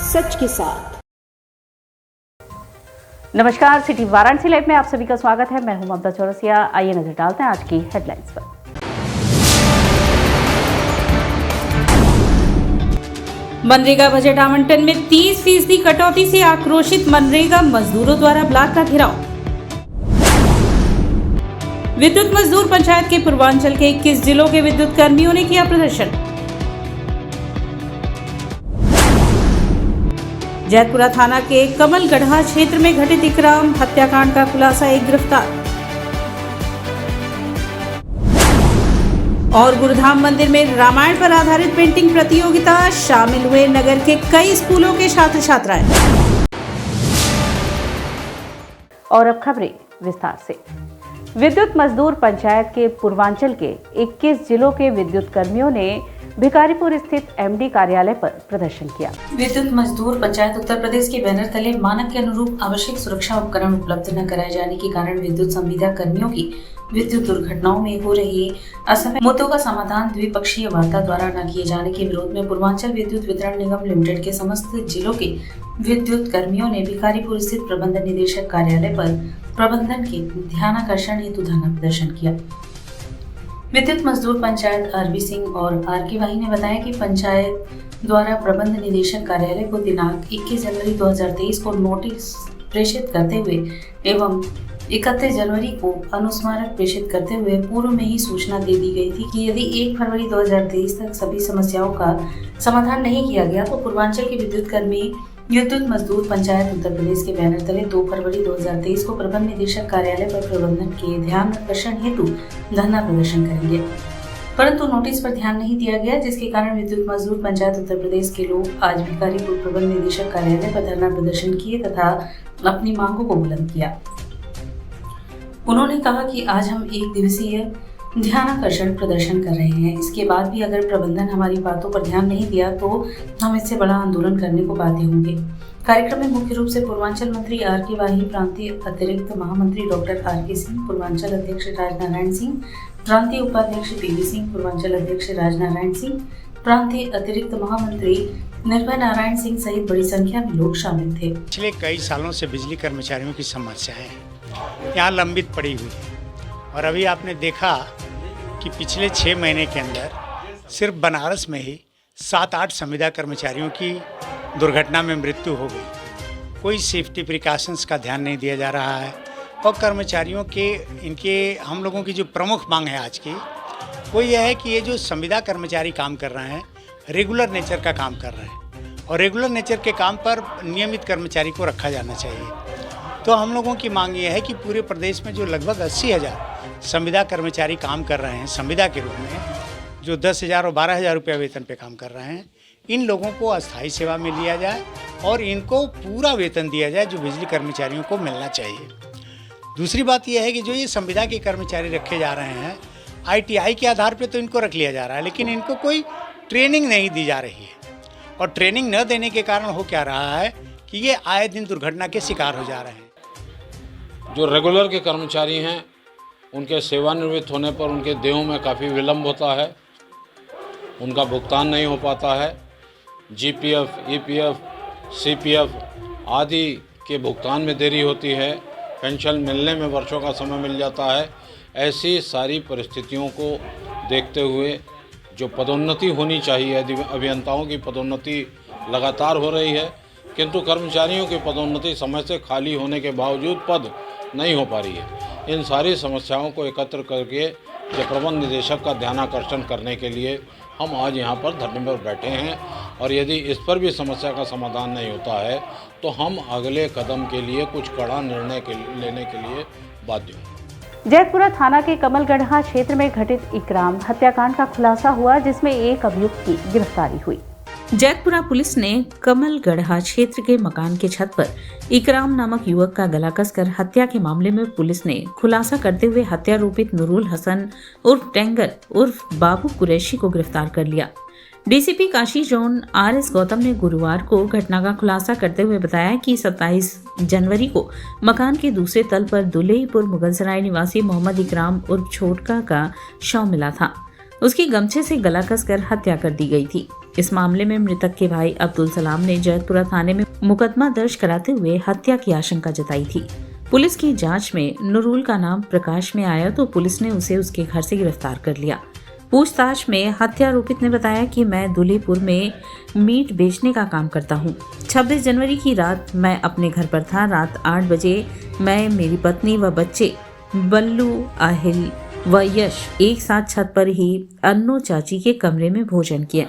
सच के साथ। नमस्कार, सिटी वाराणसी लाइव में आप सभी का स्वागत है। मैं हूं ममता चौरसिया। आइए नजर डालते हैं आज की हेडलाइंस पर। मनरेगा बजट आवंटन में 30% कटौती से आक्रोशित मनरेगा मजदूरों द्वारा ब्लॉक का घेराव। विद्युत मजदूर पंचायत के पूर्वांचल के 21 जिलों के विद्युत कर्मियों ने किया प्रदर्शन। जैतपुरा थाना के कमलगढ़ा क्षेत्र में घटित इकराम हत्याकांड का खुलासा, एक गिरफ्तार। और गुरुधाम मंदिर में रामायण पर आधारित पेंटिंग प्रतियोगिता, शामिल हुए नगर के कई स्कूलों के छात्र छात्राएं। और अब खबरें विस्तार से। विद्युत मजदूर पंचायत के पूर्वांचल के 21 जिलों के विद्युत कर्मियों ने भिखारीपुर स्थित एमडी कार्यालय पर प्रदर्शन किया। विद्युत मजदूर पंचायत उत्तर प्रदेश के बैनर तले मानक के अनुरूप आवश्यक सुरक्षा उपकरण उपलब्ध न कराए जाने के कारण विद्युत संविदा कर्मियों की विद्युत दुर्घटनाओं में हो रही असमय मुद्दों का समाधान द्विपक्षीय वार्ता द्वारा न किए जाने के विरोध में पूर्वांचल विद्युत वितरण निगम लिमिटेड के समस्त जिलों के विद्युत कर्मियों ने भिखारीपुर स्थित प्रबंध निदेशक कार्यालय पर प्रबंधन के ध्यानाकर्षण हेतु धरना प्रदर्शन किया। विद्युत मजदूर पंचायत आरबी सिंह और आरके वाही ने बताया कि पंचायत द्वारा प्रबंध निदेशक कार्यालय को दिनांक 21 जनवरी 2023 को नोटिस प्रेषित करते हुए एवं 31 जनवरी को अनुस्मारक प्रेषित करते हुए पूर्व में ही सूचना दे दी गई थी कि यदि 1 फरवरी 2023 तक सभी समस्याओं का समाधान नहीं किया गया तो पूर्वांचल के विद्युत कर्मी विद्युत मजदूर पंचायत उत्तर प्रदेश के बैनर तले 2 फरवरी 2023 को प्रबंध निदेशक कार्यालय पर प्रबंधन के ध्यान आकर्षण हेतु धरना प्रदर्शन करेंगे, परंतु नोटिस पर ध्यान नहीं दिया गया, जिसके कारण विद्युत मजदूर पंचायत उत्तर प्रदेश के लोग आज भिखारीपुर प्रबंध निदेशक कार्यालय पर धरना प्रदर्शन किए तथा अपनी मांगों को बुलंद किया। उन्होंने कहा कि आज हम 1 दिवसीय ध्यानाकर्षण प्रदर्शन कर रहे हैं, इसके बाद भी अगर प्रबंधन हमारी बातों पर ध्यान नहीं दिया तो हम इससे बड़ा आंदोलन करने को बाध्य होंगे। कार्यक्रम में मुख्य रूप से पूर्वांचल मंत्री आरके वाही, प्रांतीय अतिरिक्त महामंत्री डॉक्टर आरके सिंह, पूर्वांचल अध्यक्ष राजनारायण सिंह, प्रांतीय उपाध्यक्ष पीवी सिंह, पूर्वांचल अध्यक्ष राजनारायण सिंह, प्रांतीय अतिरिक्त महामंत्री निर्भय नारायण सिंह सहित बड़ी संख्या में लोग शामिल थे। पिछले कई सालों से बिजली कर्मचारियों की समस्याएं यहाँ लंबित पड़ी हुई है और अभी आपने देखा कि पिछले 6 महीने के अंदर सिर्फ बनारस में ही 7-8 संविदा कर्मचारियों की दुर्घटना में मृत्यु हो गई। कोई सेफ्टी प्रिकॉशंस का ध्यान नहीं दिया जा रहा है और कर्मचारियों के हम लोगों की जो प्रमुख मांग है आज की वो ये है कि ये जो संविदा कर्मचारी काम कर रहे हैं रेगुलर नेचर का काम कर रहे हैं और रेगुलर नेचर के काम पर नियमित कर्मचारी को रखा जाना चाहिए। तो हम लोगों की मांग ये है कि पूरे प्रदेश में जो लगभग 80,000 संविदा कर्मचारी काम कर रहे हैं संविदा के रूप में, जो 10,000 और 12,000 रुपये वेतन पे काम कर रहे हैं, इन लोगों को अस्थायी सेवा में लिया जाए और इनको पूरा वेतन दिया जाए जो बिजली कर्मचारियों को मिलना चाहिए। दूसरी बात यह है कि जो ये संविदा के कर्मचारी रखे जा रहे हैं ITI के आधार पर तो इनको रख लिया जा रहा है, लेकिन इनको कोई ट्रेनिंग नहीं दी जा रही है और ट्रेनिंग न देने के कारण हो क्या रहा है कि ये आए दिन दुर्घटना के शिकार हो जा रहे हैं। जो रेगुलर के कर्मचारी हैं उनके सेवानिवृत्त होने पर उनके देयों में काफ़ी विलम्ब होता है, उनका भुगतान नहीं हो पाता है। GPF, EPF, CPF आदि के भुगतान में देरी होती है, पेंशन मिलने में वर्षों का समय मिल जाता है। ऐसी सारी परिस्थितियों को देखते हुए जो पदोन्नति होनी चाहिए, अभियंताओं की पदोन्नति लगातार हो रही है, किंतु कर्मचारियों की पदोन्नति समय से खाली होने के बावजूद पद नहीं हो पा रही है। इन सारी समस्याओं को एकत्र करके जो प्रबंध निदेशक का ध्यानाकर्षण करने के लिए हम आज यहाँ पर धरने पर बैठे हैं और यदि इस पर भी समस्या का समाधान नहीं होता है तो हम अगले कदम के लिए कुछ कड़ा निर्णय लेने के लिए बाध्य होंगे। जैतपुरा थाना के कमलगढ़ा क्षेत्र में घटित इकराम हत्याकांड का खुलासा हुआ, जिसमें एक अभियुक्त की गिरफ्तारी हुई। जैतपुरा पुलिस ने कमलगढ़ा क्षेत्र के मकान के छत पर इकराम नामक युवक का गला कसकर हत्या के मामले में पुलिस ने खुलासा करते हुए हत्यारोपित नूरुल हसन उर्फ टेंगर उर्फ बाबू कुरैशी को गिरफ्तार कर लिया। DCP Kashi zone RS Gautam ने गुरुवार को घटना का खुलासा करते हुए बताया कि 27 जनवरी को मकान के दूसरे तल पर दुलेहीपुर मुगलसराय निवासी मोहम्मद इकराम उर्फ छोटका का शव मिला था। उसकी गमछे से गला कसकर हत्या कर दी गई थी। इस मामले में मृतक के भाई अब्दुल सलाम ने जैतपुरा थाने में मुकदमा दर्ज कराते हुए हत्या की आशंका जताई थी। पुलिस की जांच में नूरुल का नाम प्रकाश में आया तो पुलिस ने उसे उसके घर से गिरफ्तार कर लिया। पूछताछ में हत्यारोपित ने बताया कि मैं दुल्हीपुर में मीट बेचने का काम करता हूं। 26 जनवरी की रात मैं अपने घर पर था। रात 8 बजे मैं, मेरी पत्नी व बच्चे बल्लू, आहिल व यश एक साथ छत पर ही अन्नो चाची के कमरे में भोजन किया।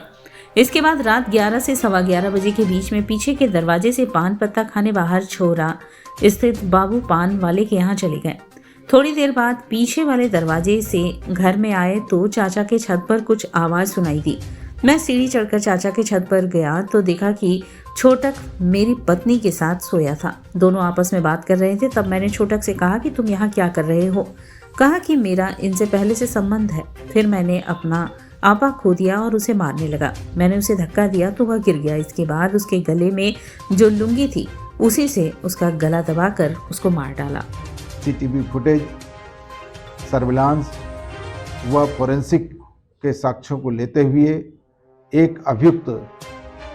इसके बाद रात 11 से 11:15 बजे के बीच में पीछे के दरवाजे से पान पत्ता खाने बाहर छोरा स्थित बाबू पान वाले के यहाँ चले गए। थोड़ी देर बाद पीछे वाले दरवाजे से घर में आए तो चाचा के छत पर कुछ आवाज सुनाई दी। मैं सीढ़ी चढ़कर चाचा के छत पर गया तो देखा कि छोटक मेरी पत्नी के साथ सोया था। दोनों आपस में बात कर रहे थे। तब मैंने छोटक से कहा कि तुम यहाँ क्या कर रहे हो। कहा कि मेरा इनसे पहले से संबंध है। फिर मैंने अपना आपा खो दिया और उसे मारने लगा। मैंने उसे धक्का दिया तो वह गिर गया। इसके बाद उसके गले में जो लुंगी थी उसी से उसका गला दबाकर उसको मार डाला। सीसीटीवी फुटेज, सर्विलांस व फोरेंसिक के साक्ष्यों को लेते हुए एक अभियुक्त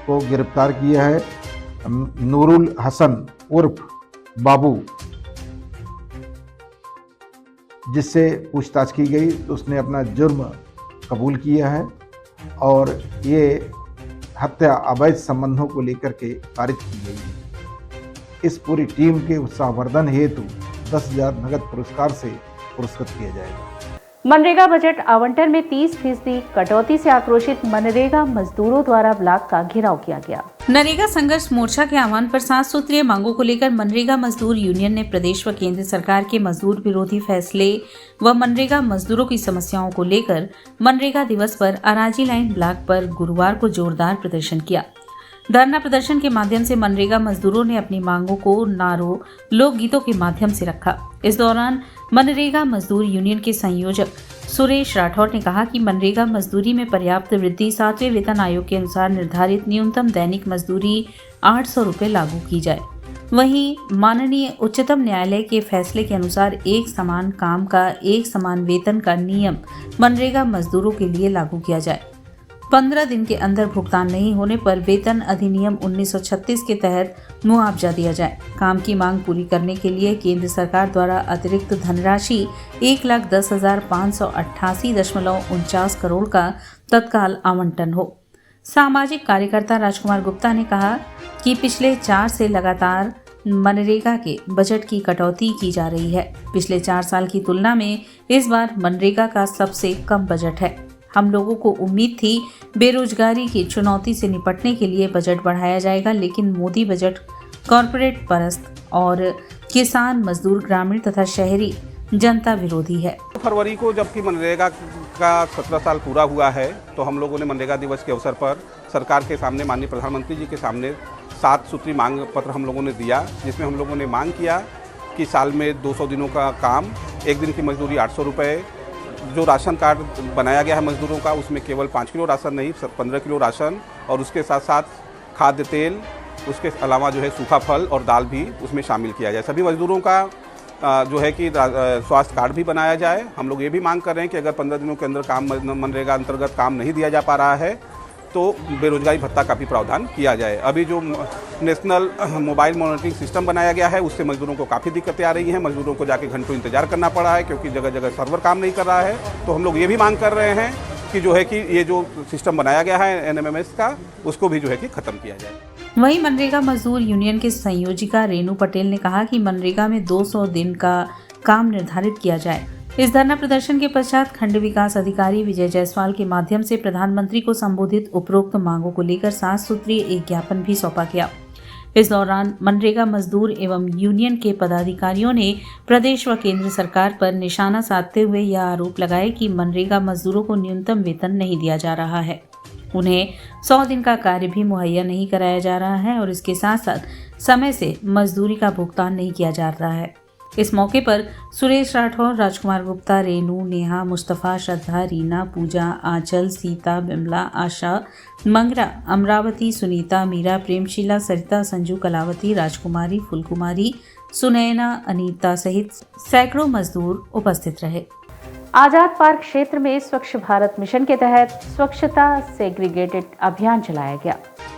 को गिरफ्तार किया है। नूरुल हसन उर्फ बाबू, जिससे पूछताछ की गई तो उसने अपना जुर्म कबूल किया है और ये हत्या अवैध संबंधों को लेकर के पारित की गई है। इस पूरी टीम के उत्साहवर्धन हेतु 10,000 नगद पुरस्कार से पुरस्कृत किया जाएगा। मनरेगा बजट आवंटन में 30% कटौती से आक्रोशित मनरेगा मजदूरों द्वारा ब्लॉक का घेराव किया गया। नरेगा संघर्ष मोर्चा के आह्वान पर 7 सूत्रीय मांगों को लेकर मनरेगा मजदूर यूनियन ने प्रदेश व केंद्र सरकार के मजदूर विरोधी फैसले व मनरेगा मजदूरों की समस्याओं को लेकर मनरेगा दिवस पर अराजी लाइन ब्लॉक पर गुरुवार को जोरदार प्रदर्शन किया। धरना प्रदर्शन के माध्यम से मनरेगा मजदूरों ने अपनी मांगों को नारों, लोकगीतों के माध्यम से रखा। इस दौरान मनरेगा मजदूर यूनियन के संयोजक सुरेश राठौर ने कहा कि मनरेगा मजदूरी में पर्याप्त वृद्धि, 7वें वेतन आयोग के अनुसार निर्धारित न्यूनतम दैनिक मजदूरी 800 रुपये लागू की जाए। वहीं माननीय उच्चतम न्यायालय के फैसले के अनुसार एक समान काम का एक समान वेतन का नियम मनरेगा मजदूरों के लिए लागू किया जाए। 15 दिन के अंदर भुगतान नहीं होने पर वेतन अधिनियम 1936 के तहत मुआवजा दिया जाए। काम की मांग पूरी करने के लिए केंद्र सरकार द्वारा अतिरिक्त धनराशि 1,10,588.49 करोड़ का तत्काल आवंटन हो। सामाजिक कार्यकर्ता राजकुमार गुप्ता ने कहा कि पिछले 4 से लगातार मनरेगा के बजट की कटौती की जा रही है। पिछले 4 साल की तुलना में इस बार मनरेगा का सबसे कम बजट है। हम लोगों को उम्मीद थी बेरोजगारी की चुनौती से निपटने के लिए बजट बढ़ाया जाएगा, लेकिन मोदी बजट कॉरपोरेट परस्त और किसान, मजदूर, ग्रामीण तथा शहरी जनता विरोधी है। फरवरी को जबकि मनरेगा का 17 साल पूरा हुआ है तो हम लोगों ने मनरेगा दिवस के अवसर पर सरकार के सामने, माननीय प्रधानमंत्री जी के सामने 7 सूत्री मांग पत्र हम लोगों ने दिया, जिसमें हम लोगों ने मांग किया कि साल में 200 दिनों का काम, 1 दिन की मजदूरी 800 रुपये, जो राशन कार्ड बनाया गया है मजदूरों का उसमें केवल 5 किलो राशन नहीं 15 किलो राशन, और उसके साथ साथ खाद्य तेल, उसके अलावा जो है सूखा फल और दाल भी उसमें शामिल किया जाए। सभी मजदूरों का जो है कि स्वास्थ्य कार्ड भी बनाया जाए। हम लोग ये भी मांग कर रहे हैं कि अगर 15 दिनों के अंदर काम मनरेगा अंतर्गत काम नहीं दिया जा पा रहा है तो बेरोजगारी भत्ता का भी प्रावधान किया जाए। अभी जो नेशनल मोबाइल मॉनिटरिंग सिस्टम बनाया गया है उससे मजदूरों को काफ़ी दिक्कतें आ रही हैं। मजदूरों को जाके घंटों इंतजार करना पड़ रहा है क्योंकि जगह जगह सर्वर काम नहीं कर रहा है। तो हम लोग ये भी मांग कर रहे हैं कि जो है कि ये जो सिस्टम बनाया गया है NMMS का, उसको भी जो है कि ख़त्म किया जाए। वहीं मनरेगा मजदूर यूनियन के संयोजिका रेणु पटेल ने कहा कि मनरेगा में 200 दिन का काम निर्धारित किया जाए। इस धरना प्रदर्शन के पश्चात खंड विकास अधिकारी विजय जायसवाल के माध्यम से प्रधानमंत्री को संबोधित उपरोक्त मांगों को लेकर 7 सूत्रीय एक ज्ञापन भी सौंपा गया। इस दौरान मनरेगा मजदूर एवं यूनियन के पदाधिकारियों ने प्रदेश व केंद्र सरकार पर निशाना साधते हुए यह आरोप लगाए कि मनरेगा मजदूरों को न्यूनतम वेतन नहीं दिया जा रहा है, उन्हें 100 दिन का कार्य भी मुहैया नहीं कराया जा रहा है और इसके साथ साथ समय से मजदूरी का भुगतान नहीं किया जा रहा है। इस मौके पर सुरेश राठौर, राजकुमार गुप्ता, रेणु, नेहा, मुस्तफ़ा, श्रद्धा, रीना, पूजा, आंचल, सीता, बिमला, आशा, मंगरा, अमरावती, सुनीता, मीरा, प्रेमशीला, सरिता, संजू, कलावती, राजकुमारी, फुलकुमारी, सुनैना, अनीता सहित सैकड़ों मजदूर उपस्थित रहे। आजाद पार्क क्षेत्र में स्वच्छ भारत मिशन के तहत स्वच्छता सेग्रीगेटेड अभियान चलाया गया।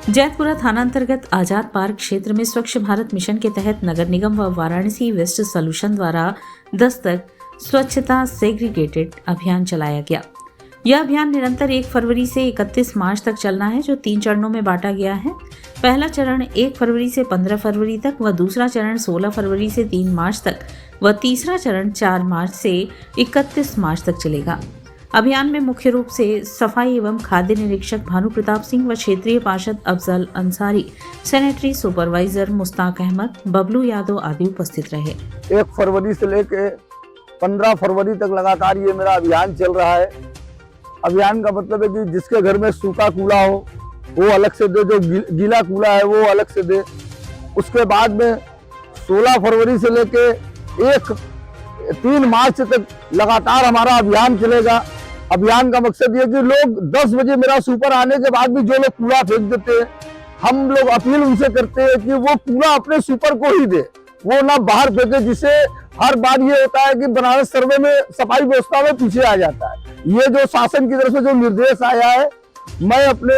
जैतपुरा थाना अंतर्गत आजाद पार्क क्षेत्र में स्वच्छ भारत मिशन के तहत नगर निगम व वाराणसी वेस्ट सॉल्यूशन द्वारा दस्तक स्वच्छता सेग्रीगेटेड अभियान चलाया गया। यह अभियान निरंतर 1 फरवरी से 31 मार्च तक चलना है, जो 3 चरणों में बांटा गया है। पहला चरण 1 फरवरी से 15 फरवरी तक व दूसरा चरण 16 फरवरी से 3 मार्च तक व तीसरा चरण 4 मार्च से 31 मार्च तक चलेगा। अभियान में मुख्य रूप से सफाई एवं खाद्य निरीक्षक भानु प्रताप सिंह व क्षेत्रीय पार्षद अफजल अंसारी, सैनिटरी सुपरवाइजर मुस्ताक अहमद, बबलू यादव आदि उपस्थित रहे। 1 फरवरी से लेकर 15 फरवरी तक लगातार ये मेरा अभियान चल रहा है। अभियान का मतलब है कि जिसके घर में सूखा कूड़ा हो वो अलग से दे, जो गीला कूड़ा है वो अलग से दे। उसके बाद में 16 फरवरी से लेके 3 मार्च तक लगातार हमारा अभियान चलेगा। अभियान का मकसद ये कि लोग 10 बजे मेरा सुपर आने के बाद भी जो लोग कूड़ा फेंक देते हैं, हम लोग अपील उनसे करते हैं कि वो कूड़ा अपने सुपर को ही दे, वो ना बाहर फेंके, जिससे हर बार ये होता है कि बनारस सर्वे में सफाई व्यवस्था में पीछे आ जाता है। ये जो शासन की तरफ से जो निर्देश आया है, मैं अपने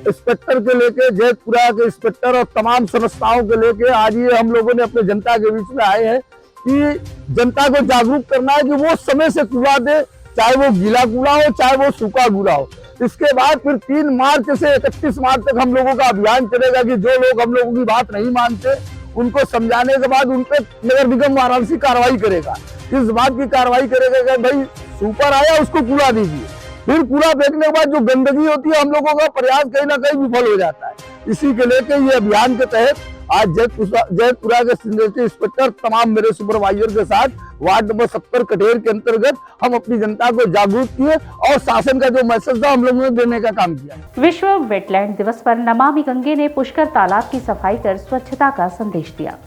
इंस्पेक्टर के लेके, जैतपुरा के इंस्पेक्टर और तमाम संस्थाओं के लेके आज ये हम लोगों ने अपने जनता के बीच में आए हैं कि जनता को जागरूक करना है कि वो समय से कूड़ा दे, चाहे वो गीला कूड़ा हो चाहे वो सूखा कूड़ा हो। इसके बाद फिर 3 मार्च से 31 मार्च तक हम लोगों का अभियान चलेगा कि जो लोग हम लोगों की बात नहीं मानते उनको समझाने के बाद उन पर नगर निगम वाराणसी कार्रवाई करेगा। इस बात की कार्रवाई करेगा कि भाई सुपर आया उसको कूड़ा दीजिए। फिर कूड़ा फेंकने के बाद जो गंदगी होती है, हम लोगों का प्रयास कहीं ना कहीं विफल हो जाता है। इसी के लेके ये अभियान के तहत आज जैतपुरा के सैनिटरी इंस्पेक्टर तमाम मेरे सुपरवाइजर के साथ वार्ड नंबर 70 कटेर के अंतर्गत हम अपनी जनता को जागरूक किए और शासन का जो मैसेज था हम लोगों ने देने का काम किया। विश्व वेटलैंड दिवस पर नमामि गंगे ने पुष्कर तालाब की सफाई कर स्वच्छता का संदेश दिया।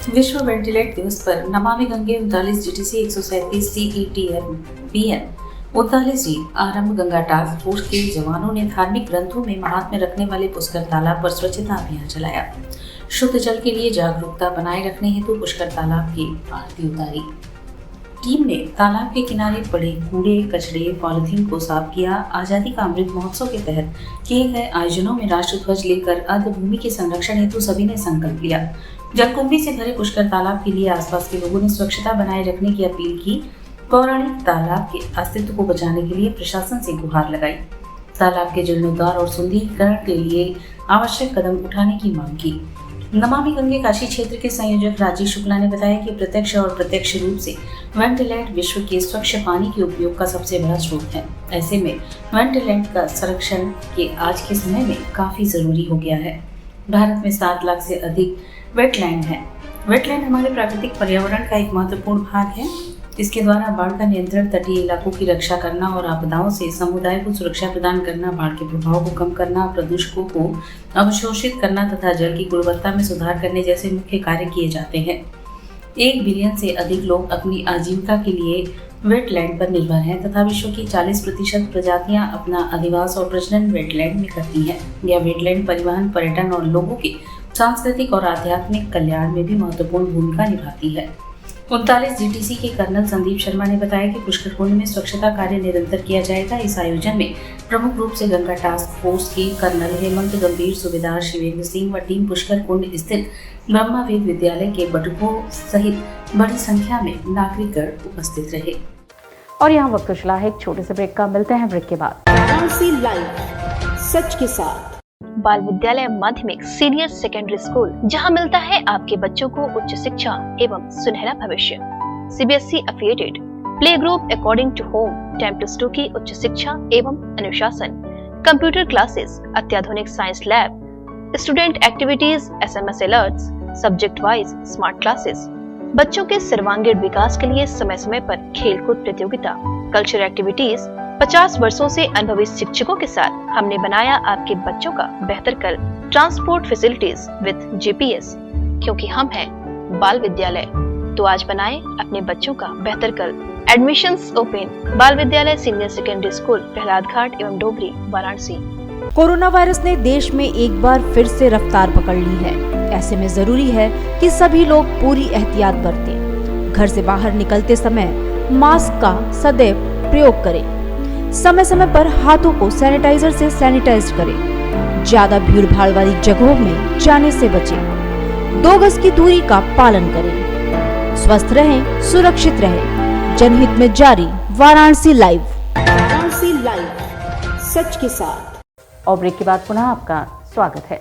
विश्व वेंटिलेट दिवस पर Namami Gange 39 GTC 137 CETN BN 39 आरंभ गंगा टास्क फोर्स के जवानों ने धार्मिक ग्रंथों में महात्म्य रखने वाले पुष्कर तालाब पर स्वच्छता अभियान चलाया। शुद्ध जल के लिए जागरूकता बनाए रखने हेतु पुष्कर तालाब की आरती उतारी। टीम ने तालाब के किनारे पड़े कूड़े कचड़े पॉलिथीन को साफ किया। आजादी का अमृत महोत्सव के तहत किए गए आयोजनों में राष्ट्र ध्वज लेकर अर्ध भूमि के संरक्षण हेतु सभी ने संकल्प लिया। जलकुंभी से भरे पुष्कर तालाब के लिए आसपास के लोगों ने स्वच्छता बनाए रखने की अपील की। पौराणिक तालाब के अस्तित्व को बचाने के लिए प्रशासन से गुहार लगाई। तालाब के जीर्णोद्धार और सुंदरीकरण के लिए आवश्यक कदम उठाने की मांग की। नमामि गंगे काशी क्षेत्र के संयोजक राजीव शुक्ला ने बताया कि प्रत्यक्ष और प्रत्यक्ष रूप से वेंटिलेट विश्व के स्वच्छ पानी के उपयोग का सबसे बड़ा स्रोत है। ऐसे में वेंटिलेट का संरक्षण के आज के समय में काफी जरूरी हो गया है। भारत में 7 लाख से अधिक वेटलैंड है। वेटलैंड हमारे प्राकृतिक पर्यावरण का एक महत्वपूर्ण भाग है। इसके द्वारा बाढ़ का नियंत्रण, तटीय इलाकों की रक्षा करना और आपदाओं से समुदाय को सुरक्षा प्रदान करना, बाढ़ के प्रभाव को कम करना, प्रदूषकों को अवशोषित करना तथा जल की गुणवत्ता में सुधार करने जैसे मुख्य कार्य किए जाते हैं। 1 बिलियन से अधिक लोग अपनी आजीविका के लिए वेटलैंड पर निर्भर हैं तथा विश्व की 40% प्रजातियां अपना अधिवास और प्रजनन वेटलैंड में करती हैं। यह वेटलैंड परिवहन, पर्यटन और लोगों के सांस्कृतिक और आध्यात्मिक कल्याण में भी महत्वपूर्ण भूमिका निभाती है। 39 GTC के कर्नल संदीप शर्मा ने बताया कि पुष्कर कुंड में स्वच्छता कार्य निरंतर किया जाएगा। इस आयोजन में प्रमुख रूप से गंगा टास्क फोर्स के कर्नल हेमंत गंभीर, सूबेदार शिवेंद्र सिंह व टीम पुष्कर कुंड स्थित ब्रह्मावेद विद्यालय के बटुकों सहित बड़ी संख्या में नागरिकगण उपस्थित रहे। और यहाँ वक्त चला है एक छोटे से ब्रेक का। मिलते हैं ब्रेक के बाद। वाराणसी लाइव सच के साथ बाल विद्यालय माध्यमिक सीनियर सेकेंडरी स्कूल, जहां मिलता है आपके बच्चों को उच्च शिक्षा एवं सुनहरा भविष्य। CBSE affiliated play group according to home, time to स्टू की उच्च शिक्षा एवं अनुशासन, कंप्यूटर क्लासेस, अत्याधुनिक science lab, student activities, SMS alerts, subject wise smart classes. बच्चों के सर्वांगीण विकास के लिए समय समय पर खेलकूद प्रतियोगिता, कल्चरल एक्टिविटीज। 50 वर्षों से अनुभवी शिक्षकों के साथ हमने बनाया आपके बच्चों का बेहतर कल। ट्रांसपोर्ट फैसिलिटीज विद GPS, क्योंकि हम हैं बाल विद्यालय। तो आज बनाएं अपने बच्चों का बेहतर कल। Admissions open. बाल विद्यालय सीनियर सेकेंडरी स्कूल, प्रहलाद घाट एवं डोगरी, वाराणसी। कोरोना वायरस ने देश में एक बार फिर से रफ्तार पकड़ ली है। ऐसे में जरूरी है कि सभी लोग पूरी एहतियात बरतें। घर से बाहर निकलते समय मास्क का सदैव प्रयोग करें। समय समय पर हाथों को सैनिटाइजर से सैनिटाइज करें। ज्यादा भीड़ भाड़ वाली जगहों में जाने से बचें। 2 गज की दूरी का पालन करें। स्वस्थ रहें, सुरक्षित रहें। जनहित में जारी वाराणसी लाइव। वाराणसी लाइव, सच के साथ। और ब्रेक के बाद पुनः आपका स्वागत है।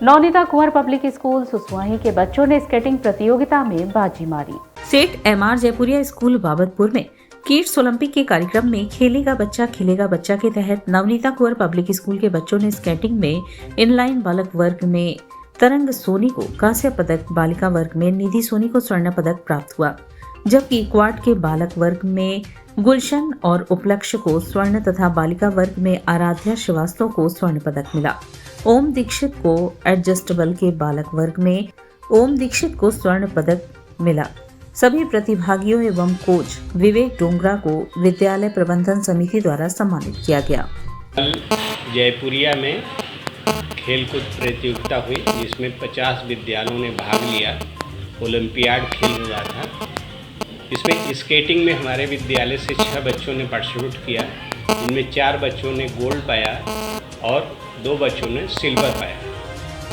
नौनीता कुंवर पब्लिक स्कूल सुसवाही के बच्चों ने स्केटिंग प्रतियोगिता में बाजी मारी। सेठ MR जयपुरिया स्कूल बाबतपुर में किड्स ओलंपिक के कार्यक्रम में खेलेगा बच्चा खिलेगा बच्चा के तहत नवनीता कुंवर पब्लिक स्कूल के बच्चों ने स्केटिंग में इनलाइन बालक वर्ग में तरंग सोनी को कांस्य पदक, बालिका वर्ग में निधि सोनी को स्वर्ण पदक प्राप्त हुआ, जबकि क्वाड के बालक वर्ग में गुलशन और उपलक्ष्य को स्वर्ण तथा बालिका वर्ग में आराध्या श्रीवास्तव को स्वर्ण पदक मिला। ओम दीक्षित को एडजस्टेबल के बालक वर्ग में ओम दीक्षित को स्वर्ण पदक मिला। सभी प्रतिभागियों एवं कोच विवेक डोंगरा को विद्यालय प्रबंधन समिति द्वारा सम्मानित किया गया। जयपुरिया में खेलकूद प्रतियोगिता हुई जिसमें 50 विद्यालयों ने भाग लिया। ओलंपियाड खेल हुआ था। इसमें स्केटिंग में हमारे विद्यालय से 6 बच्चों ने पार्टिसिपेट किया, इनमें 4 बच्चों ने गोल्ड पाया और 2 बच्चों ने सिल्वर पाया।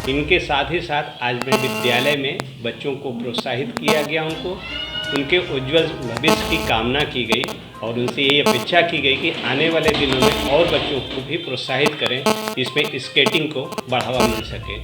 इनके साथ ही साथ आज मेरे विद्यालय में बच्चों को प्रोत्साहित किया गया, उनके उज्ज्वल भविष्य की कामना की गई और उनसे ये अपेक्षा की गई कि आने वाले दिनों में और बच्चों को भी प्रोत्साहित करें, इसमें स्केटिंग को बढ़ावा मिल सके।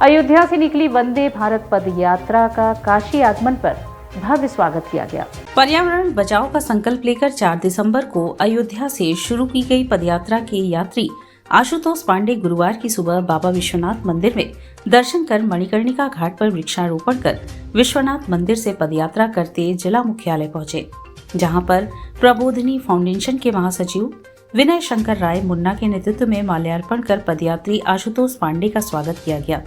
अयोध्या से निकली वंदे भारत पद यात्रा का काशी आगमन पर भव्य स्वागत किया गया। पर्यावरण बचाओ का संकल्प लेकर 4 दिसंबर को अयोध्या से शुरू की गई पदयात्रा के यात्री आशुतोष पांडे गुरुवार की सुबह बाबा विश्वनाथ मंदिर में दर्शन कर मणिकर्णिका घाट पर वृक्षारोपण कर विश्वनाथ मंदिर से पदयात्रा करते जिला मुख्यालय पहुंचे, जहां पर प्रबोधिनी फाउंडेशन के महासचिव विनय शंकर राय मुन्ना के नेतृत्व में माल्यार्पण कर पदयात्री आशुतोष पांडे का स्वागत किया गया।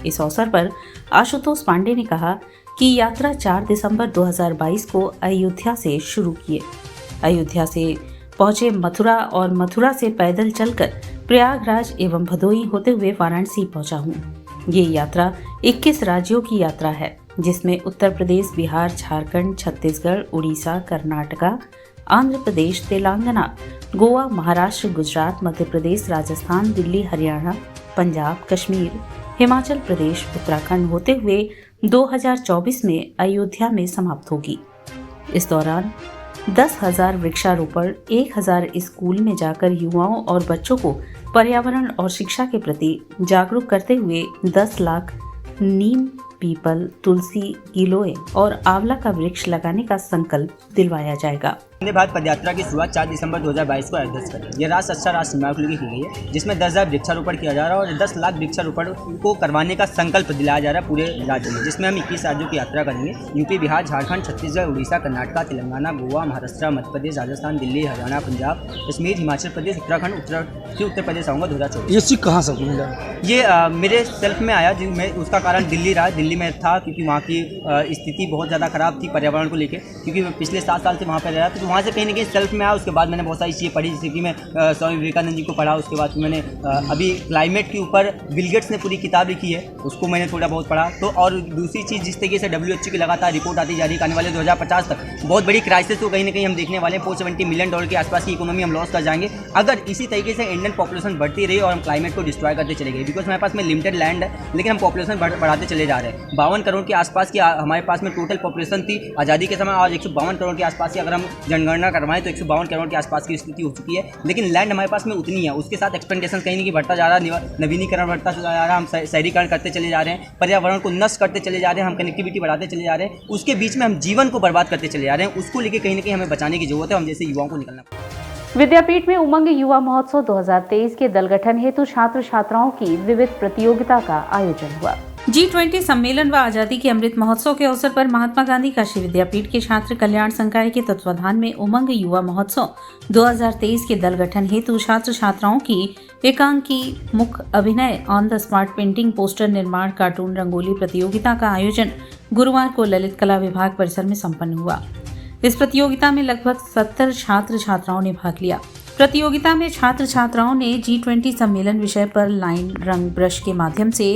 इस अवसर पर आशुतोष पांडे ने कहा कि यात्रा 4 दिसंबर 2022 को अयोध्या से शुरू किए। अयोध्या से पहुंचे मथुरा और मथुरा से पैदल चलकर प्रयागराज एवं भदोही होते हुए वाराणसी पहुंचा हूं। ये यात्रा 21 राज्यों की यात्रा है, जिसमें उत्तर प्रदेश, बिहार, झारखंड, छत्तीसगढ़, उड़ीसा, कर्नाटका, आंध्र प्रदेश, तेलंगाना, गोवा, महाराष्ट्र, गुजरात, मध्य प्रदेश, राजस्थान, दिल्ली, हरियाणा, पंजाब, कश्मीर, हिमाचल प्रदेश, उत्तराखंड होते हुए 2024 में अयोध्या में समाप्त होगी। इस दौरान 10,000 वृक्षारोपण, 1,000 स्कूल में जाकर युवाओं और बच्चों को पर्यावरण और शिक्षा के प्रति जागरूक करते हुए 10 लाख नीम, पीपल, तुलसी, गिलोय और आंवला का वृक्ष लगाने का संकल्प दिलवाया जाएगा। वंदे भारत पदयात्रा की शुरुआत 4 दिसंबर 2022 को अयोध्या से करें। यह राष्ट्र अच्छा राष्ट्र निर्माण को लेकर की गई है, जिसमें 10,000 वृक्षारोपण किया जा रहा है और 10 लाख वृक्षारोपण को करवाने का संकल्प दिलाया जा रहा है पूरे राज्य में, जिसमें हम 21 राज्यों की यात्रा करेंगे। यूपी, बिहार, झारखंड, छत्तीसगढ़, उड़ीसा, कर्नाटका, तेलंगाना, गोवा, महाराष्ट्र, मध्य प्रदेश, राजस्थान, दिल्ली, हरियाणा, पंजाब, कश्मीर, हिमाचल प्रदेश, उत्तराखंड, उत्तर प्रदेश आऊँगा 2024। ये चीज कहाँ से मिला? ये मेरे सेल्फ में आया, जिसमें उसका कारण दिल्ली रहा। दिल्ली में था क्योंकि वहाँ की स्थिति बहुत ज़्यादा ख़राब थी पर्यावरण को लेकर, क्योंकि मैं पिछले 7 साल से वहाँ पर रहा, तो वहाँ से कहीं ना कहीं सेल्फ में आया। उसके बाद मैंने बहुत सारी चीज़ें पढ़ी, जैसे कि मैं स्वामी विवेकानंद जी को पढ़ा। उसके बाद मैंने अभी क्लाइमेट के ऊपर बिल गेट्स ने पूरी किताब लिखी है, उसको मैंने थोड़ा बहुत पढ़ा। तो और दूसरी चीज़, जिस तरीके से WHO की लगातार रिपोर्ट आती जा रही है, आने वाले 2050 तक बहुत बड़ी क्राइसिस को कहीं ना कहीं हम देखने वाले हैं। $470 मिलियन के आसपास की इकोनॉमी हम लॉस कर जाएंगे अगर इसी तरीके से इंडियन पॉपुलेशन बढ़ती रही और हम क्लाइमेट को डिस्ट्रॉय करते चले गए। बिकॉज हमारे पास में लिमिटेड लैंड है, लेकिन हम पॉपुलेशन बढ़ाते चले जा रहे हैं। 52 करोड़ के आसपास की हमारे पास में टोटल पॉपुलेशन थी आज़ादी के समय, और 152 करोड़ के आसपास की अगर हम जनगणना करवाएं तो 152 करोड़ के आसपास की स्थिति हो चुकी है। लेकिन लैंड हमारे पास में उतनी है, उसके साथ एक्सपेंडेशन कहीं नहीं बढ़ता जा रहा है, नवीनीकरण बढ़ता जा रहा है, हम शहरीकरण करते चले जा रहे हैं, पर्यावरण को नष्ट करते चले जा रहे हैं, हम कनेक्टिविटी बढ़ाते चले जा रहे हैं, उसके बीच में हम जीवन को बर्बाद करते चले जा रहे हैं। उसको लेकर कहीं ना कहीं हमें बचाने की जरूरत है, हम जैसे युवाओं को निकलना। विद्यापीठ में उमंग युवा महोत्सव 2023 के दल गठन हेतु छात्र छात्राओं की विविध प्रतियोगिता का आयोजन हुआ। G20 सम्मेलन व आजादी के अमृत महोत्सव के अवसर पर महात्मा गांधी काशी विद्यापीठ के छात्र कल्याण संकाय के तत्वाधान में उमंग युवा महोत्सव 2023 के दल गठन हेतु छात्र छात्राओं की एकांकी, मुख्य अभिनय, on the spot painting, poster निर्माण, कार्टून, रंगोली प्रतियोगिता का आयोजन गुरुवार को ललित कला विभाग परिसर में संपन्न हुआ। इस प्रतियोगिता में लगभग 70 छात्र छात्राओं ने भाग लिया। प्रतियोगिता में छात्र छात्राओं ने G20 सम्मेलन विषय पर लाइन, रंग, ब्रश के माध्यम से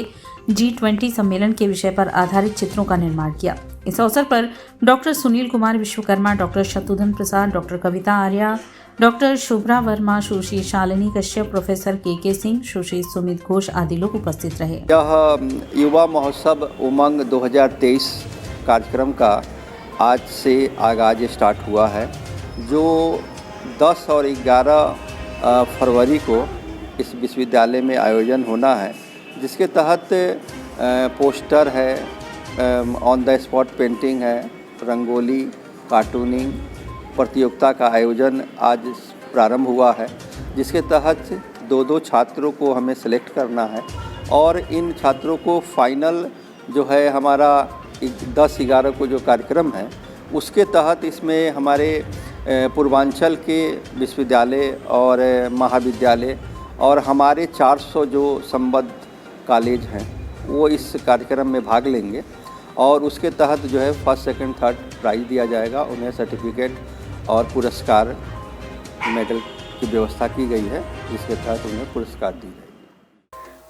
G20 सम्मेलन के विषय पर आधारित चित्रों का निर्माण किया। इस अवसर पर doctor Sunil Kumar Vishwakarma, doctor Shatrughan Prasad, doctor कविता आर्या, डॉक्टर शुभ्रा वर्मा, सुश्री शालिनी कश्यप, प्रोफेसर के सिंह, सुश्री सुमित घोष आदि लोग उपस्थित रहे। यह युवा महोत्सव उमंग 2023 कार्यक्रम का आज से आगाज स्टार्ट हुआ है, जो 10 और 11 फरवरी को इस विश्वविद्यालय में आयोजन होना है, जिसके तहत पोस्टर है, ऑन द स्पॉट पेंटिंग है, रंगोली, कार्टूनिंग प्रतियोगिता का आयोजन आज प्रारंभ हुआ है, जिसके तहत 2 छात्रों को हमें सेलेक्ट करना है और इन छात्रों को फाइनल जो है हमारा 10-11 को जो कार्यक्रम है उसके तहत इसमें हमारे पूर्वांचल के विश्वविद्यालय और महाविद्यालय और हमारे 400 जो संबद्ध कॉलेज हैं वो इस कार्यक्रम में भाग लेंगे और उसके तहत जो है फर्स्ट, सेकंड, थर्ड प्राइज़ दिया जाएगा। उन्हें सर्टिफिकेट और पुरस्कार, मेडल की व्यवस्था की गई है, जिसके तहत उन्हें पुरस्कार दी जाएगी।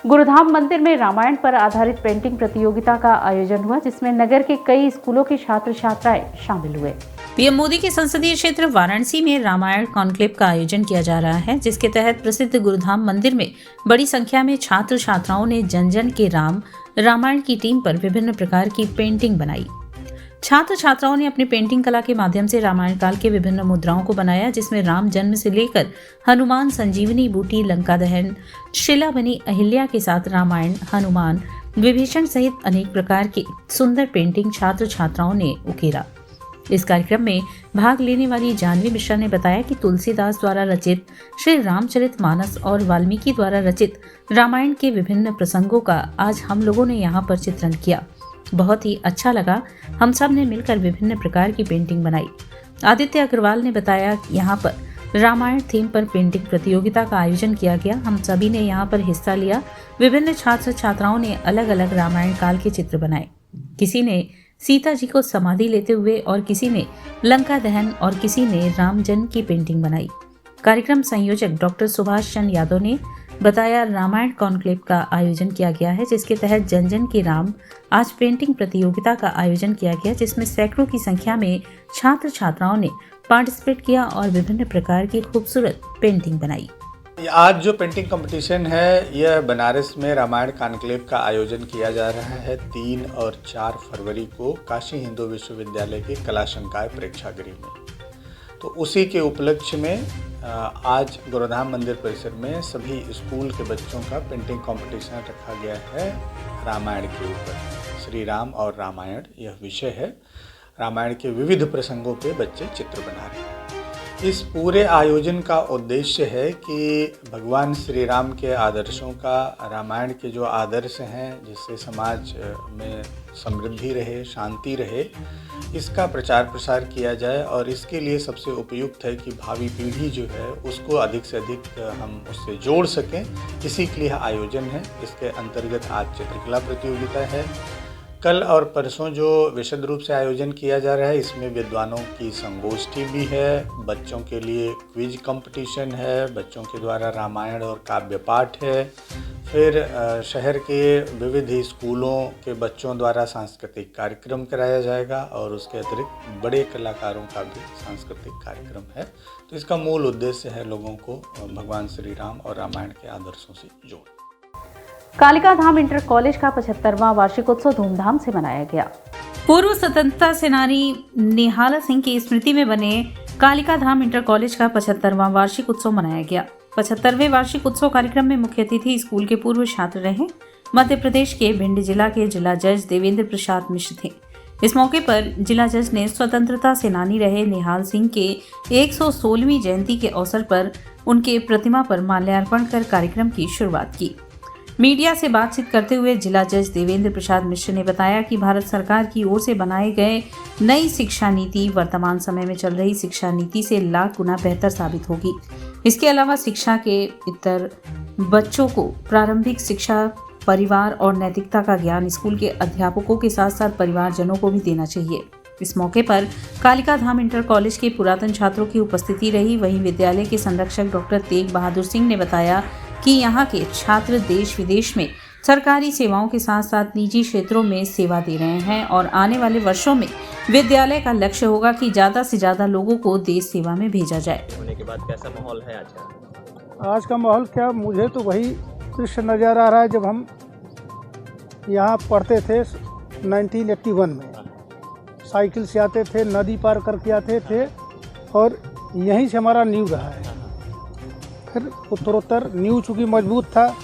गुरुधाम मंदिर में रामायण पर आधारित पेंटिंग प्रतियोगिता का आयोजन हुआ, जिसमें नगर के कई स्कूलों के छात्र छात्राएं शामिल हुए। पीएम मोदी के संसदीय क्षेत्र वाराणसी में रामायण कॉन्क्लेव का आयोजन किया जा रहा है, जिसके तहत प्रसिद्ध गुरुधाम मंदिर में बड़ी संख्या में छात्र छात्राओं ने जन जन के रामायण की टीम पर विभिन्न प्रकार की पेंटिंग बनाई। छात्र छात्राओं ने अपनी पेंटिंग कला के माध्यम से रामायण काल के विभिन्न मुद्राओं को बनाया, जिसमें राम जन्म से लेकर हनुमान, संजीवनी बूटी, लंका दहन, शिला बनी अहिल्या के साथ रामायण, हनुमान, विभीषण सहित अनेक प्रकार की सुंदर पेंटिंग छात्र छात्राओं ने उकेरा। इस कार्यक्रम में भाग लेने वाली जानवी मिश्रा ने बताया कि तुलसीदास द्वारा रचित श्री रामचरितमानस और वाल्मीकि द्वारा रचित रामायण के विभिन्न प्रसंगों का आज हम लोगों ने यहाँ पर चित्रण किया। बहुत ही अच्छा लगा। हम सब ने मिलकर विभिन्न प्रकार की पेंटिंग बनाई। आदित्य अग्रवाल ने बताया कि यहाँ पर रामायण थीम पर पेंटिंग प्रतियोगिता का आयोजन किया गया। हम सभी ने यहाँ पर हिस्सा लिया। विभिन्न छात्र छात्राओं ने अलग अलग रामायण काल के चित्र बनाए। किसी ने सीता जी को समाधि लेते हुए और किसी ने लंका दहन और किसी ने रामजन्म की पेंटिंग बनाई। कार्यक्रम संयोजक डॉक्टर सुभाष चंद्र यादव ने बताया, रामायण कॉन्क्लेव का आयोजन किया गया है, जिसके तहत जन जन के राम आज पेंटिंग प्रतियोगिता का आयोजन किया गया, जिसमें सैकड़ों की संख्या में छात्र छात्राओं ने पार्टिसिपेट किया और विभिन्न प्रकार की खूबसूरत पेंटिंग बनाई। आज जो पेंटिंग कंपटीशन है यह बनारस में रामायण कॉन्क्लेव का आयोजन किया जा रहा है 3 और 4 फरवरी को काशी हिंदू विश्वविद्यालय के कला संकाय प्रेक्षागृह में। तो उसी के उपलक्ष्य में आज गुरुधाम मंदिर परिसर में सभी स्कूल के बच्चों का पेंटिंग कंपटीशन रखा गया है। रामायण के ऊपर श्री राम और रामायण यह विषय है। रामायण के विविध प्रसंगों पे बच्चे चित्र बना रहे हैं। इस पूरे आयोजन का उद्देश्य है कि भगवान श्री राम के आदर्शों का, रामायण के जो आदर्श हैं जिससे समाज में समृद्धि रहे, शांति रहे, इसका प्रचार प्रसार किया जाए और इसके लिए सबसे उपयुक्त है कि भावी पीढ़ी जो है उसको अधिक से अधिक हम उससे जोड़ सकें। इसी के लिए आयोजन है। इसके अंतर्गत आज चित्रकला प्रतियोगिता है। कल और परसों जो विशद रूप से आयोजन किया जा रहा है इसमें विद्वानों की संगोष्ठी भी है, बच्चों के लिए क्विज कंपटीशन है, बच्चों के द्वारा रामायण और काव्य पाठ है, फिर शहर के विविध स्कूलों के बच्चों द्वारा सांस्कृतिक कार्यक्रम कराया जाएगा और उसके अतिरिक्त बड़े कलाकारों का भी सांस्कृतिक कार्यक्रम है। तो इसका मूल उद्देश्य है लोगों को भगवान श्री राम और रामायण के आदर्शों से जोड़ना। कालिका धाम इंटर कॉलेज का 75वां वार्षिकोत्सव धूमधाम से मनाया गया। पूर्व स्वतंत्रता सेनानी निहाला सिंह की स्मृति में बने कालिका धाम इंटर कॉलेज का 75वां वार्षिक उत्सव मनाया गया। 75वें वार्षिक उत्सव कार्यक्रम में मुख्य अतिथि स्कूल के पूर्व छात्र रहे मध्य प्रदेश के भिंड जिला के जिला जज देवेंद्र प्रसाद मिश्र थे। इस मौके पर जिला जज ने स्वतंत्रता सेनानी रहे निहाल सिंह के 116वीं जयंती के अवसर पर उनके प्रतिमा पर माल्यार्पण कर कार्यक्रम की शुरुआत की। मीडिया से बातचीत करते हुए जिला जज देवेंद्र प्रसाद मिश्र ने बताया कि भारत सरकार की ओर से बनाए गए नई शिक्षा नीति वर्तमान समय में चल रही शिक्षा नीति से लाख गुना बेहतर साबित होगी। इसके अलावा शिक्षा के इतर बच्चों को प्रारंभिक शिक्षा, परिवार और नैतिकता का ज्ञान स्कूल के अध्यापकों के साथ साथ परिवारजनों को भी देना चाहिए। इस मौके पर कालिका धाम इंटर कॉलेज के पुरातन छात्रों की उपस्थिति रही। वहीं विद्यालय के संरक्षक डॉक्टर तेग बहादुर सिंह ने बताया कि यहाँ के छात्र देश विदेश में सरकारी सेवाओं के साथ साथ निजी क्षेत्रों में सेवा दे रहे हैं और आने वाले वर्षों में विद्यालय का लक्ष्य होगा कि ज़्यादा से ज़्यादा लोगों को देश सेवा में भेजा जाए। होने के बाद कैसा माहौल है आज का? आज का माहौल क्या, मुझे तो वही दृश्य नज़र आ रहा है जब हम यहाँ पढ़ते थे 1981 में। साइकिल से आते थे, नदी पार करके आते थे और यहीं से हमारा नींव रहा है। फिर उत्तरोत्तर नींव चूँकि मजबूत था,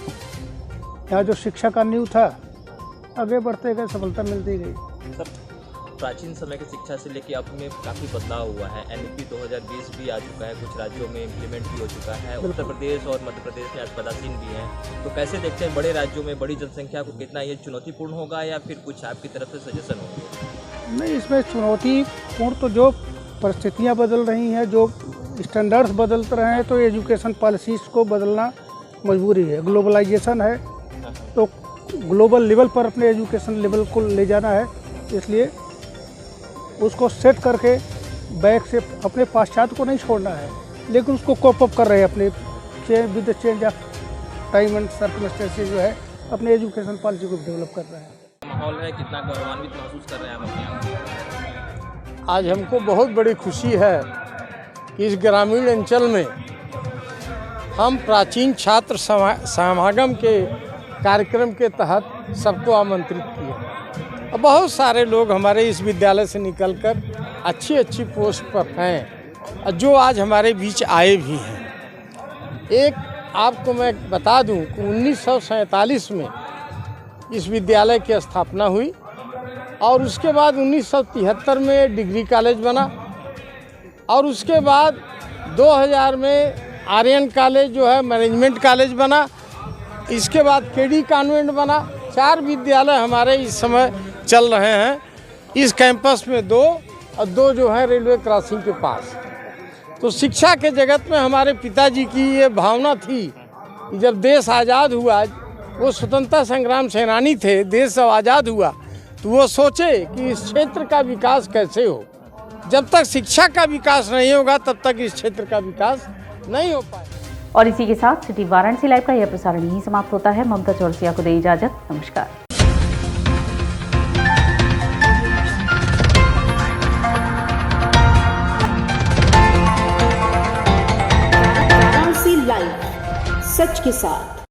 यहाँ जो शिक्षा का नींव था, आगे बढ़ते गए सफलता मिलती गई। सर, प्राचीन समय की शिक्षा से लेके अब में काफ़ी बदलाव हुआ है। NEP 2020 भी आ चुका है, कुछ राज्यों में इम्प्लीमेंट भी हो चुका है। उत्तर प्रदेश और मध्य प्रदेश में आज पदासीन भी हैं। तो कैसे देखते हैं, बड़े राज्यों में बड़ी जनसंख्या को कितना ये चुनौतीपूर्ण होगा या फिर कुछ आपकी तरफ से सजेशन होंगे? नहीं, इसमें चुनौतीपूर्ण तो जो परिस्थितियाँ बदल रही हैं, जो स्टैंडर्ड्स बदल रहे हैं, तो एजुकेशन पॉलिसीज़ को बदलना मजबूरी है। ग्लोबलाइजेशन है तो ग्लोबल लेवल पर अपने एजुकेशन लेवल को ले जाना है, इसलिए उसको सेट करके बैक से अपने पाश्चात्य को नहीं छोड़ना है, लेकिन उसको कोप अप कर रहे हैं अपने with the change of time and circumstances जो है अपने एजुकेशन पॉलिसी को डेवलप कर रहे हैं। माहौल है, कितना गौरवान्वित महसूस कर रहे हैं आप अपने आप? आज हमको बहुत बड़ी खुशी है कि इस ग्रामीण अंचल में हम प्राचीन छात्र समागम के कार्यक्रम के तहत सबको आमंत्रित किया और बहुत सारे लोग हमारे इस विद्यालय से निकलकर अच्छी अच्छी पोस्ट पर हैं और जो आज हमारे बीच आए भी हैं। एक आपको मैं बता दूं कि 1947 में इस विद्यालय की स्थापना हुई और उसके बाद 1973 में डिग्री कॉलेज बना और उसके बाद 2000 में आर्यन कॉलेज जो है मैनेजमेंट कॉलेज बना। इसके बाद केडी कॉन्वेंट बना। 4 विद्यालय हमारे इस समय चल रहे हैं। इस कैंपस में 2 और 2 जो है रेलवे क्रॉसिंग के पास। तो शिक्षा के जगत में हमारे पिताजी की ये भावना थी कि जब देश आज़ाद हुआ, वो स्वतंत्रता संग्राम सेनानी थे, देश जब आज़ाद हुआ तो वो सोचे कि इस क्षेत्र का विकास कैसे हो। जब तक शिक्षा का विकास नहीं होगा तब तक इस क्षेत्र का विकास नहीं हो पाए। और इसी के साथ सिटी वाराणसी लाइव का यह प्रसारण यहीं समाप्त होता है। ममता चौरसिया को दे इजाजत। नमस्कार। वाराणसी लाइव, सच के साथ।